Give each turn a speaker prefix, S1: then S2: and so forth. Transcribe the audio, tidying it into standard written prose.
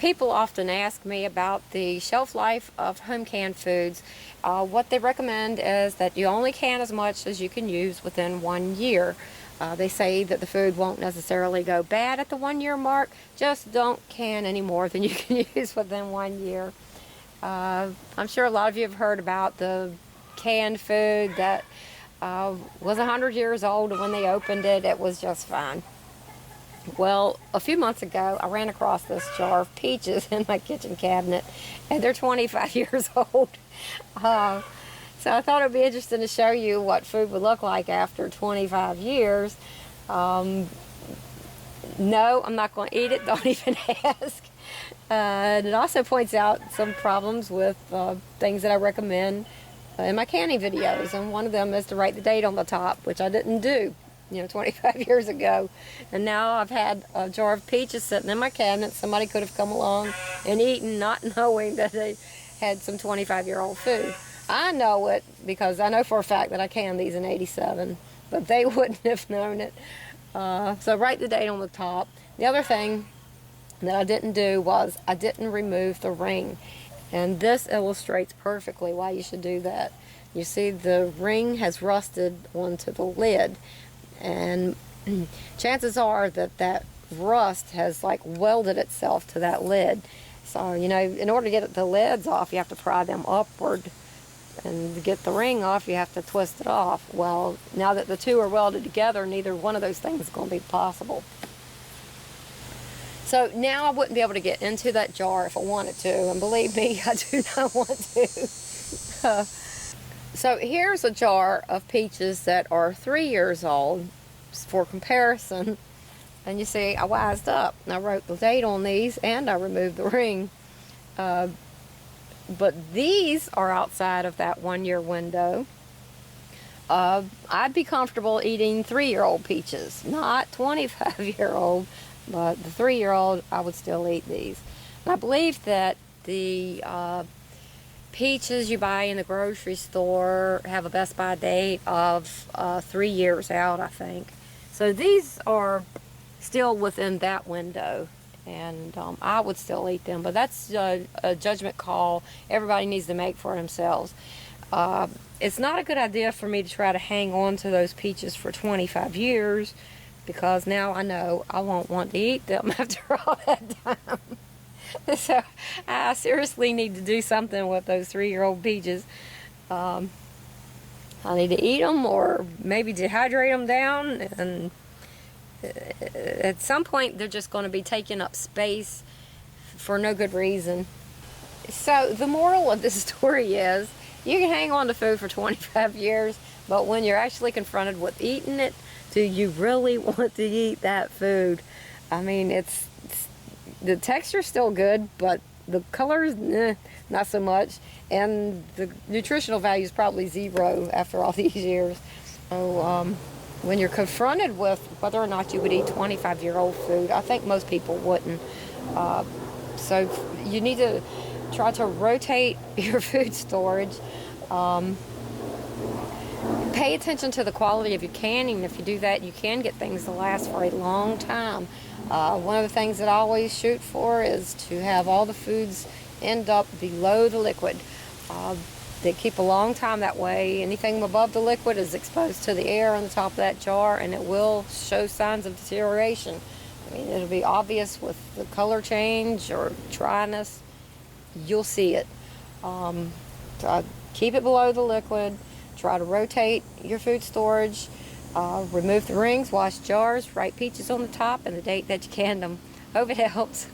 S1: People often ask me about the shelf life of home canned foods. What they recommend is that you only can as much as you can use within 1 year. They say that the food won't necessarily go bad at the 1 year mark, just don't can any more than you can use within 1 year. I'm sure a lot of you have heard about the canned food that was 100 years old, and when they opened it, it was just fine. Well, a few months ago, I ran across this jar of peaches in my kitchen cabinet, and they're 25 years old. So I thought it would be interesting to show you what food would look like after 25 years. No, I'm not going to eat it. Don't even ask. And it also points out some problems with things that I recommend in my canning videos. And one of them is to write the date on the top, which I didn't do, 25 years ago. And now I've had a jar of peaches sitting in my cabinet. Somebody could have come along and eaten, not knowing that they had some 25-year-old food. I know it because I know for a fact that I canned these in '87, but they wouldn't have known it. So write the date on the top. The other thing that I didn't do was I didn't remove the ring. And this illustrates perfectly why you should do that. You see, the ring has rusted onto the lid, and chances are that that rust has like welded itself to that lid. So, in order to get the lids off, you have to pry them upward. And to get the ring off, you have to twist it off. Well, now that the two are welded together, neither one of those things is going to be possible. So now I wouldn't be able to get into that jar if I wanted to. And believe me, I do not want to. So here's a jar of peaches that are 3 years old for comparison. And you see, I wised up. I wrote the date on these and I removed the ring. But these are outside of that 1 year window. I'd be comfortable eating 3-year-old peaches, not 25-year-old, but the 3-year-old, I would still eat these. And I believe that the peaches you buy in the grocery store have a best by date of 3 years out, I think. So these are still within that window. And I would still eat them, but that's a judgment call everybody needs to make for themselves. It's not a good idea for me to try to hang on to those peaches for 25 years because now I know I won't want to eat them after all that time. So I seriously need to do something with those 3-year-old peaches. I need to eat them or maybe dehydrate them down, and at some point they're just going to be taking up space for no good reason. So the moral of this story is you can hang on to food for 25 years, but when you're actually confronted with eating it, do you really want to eat that food? I mean, it's the texture's still good, but the colors, not so much, and the nutritional value is probably zero after all these years. So when you're confronted with whether or not you would eat 25-year-old food, I think most people wouldn't. So you need to try to rotate your food storage. Pay attention to the quality of your canning. If you do that, you can get things to last for a long time. One of the things that I always shoot for is to have all the foods end up below the liquid. They keep a long time that way. Anything above the liquid is exposed to the air on the top of that jar, and it will show signs of deterioration. I mean, it'll be obvious with the color change or dryness. You'll see it. Keep it below the liquid. Try to rotate your food storage. Remove the rings, wash jars, write peaches on the top, and the date that you canned them. Hope it helps.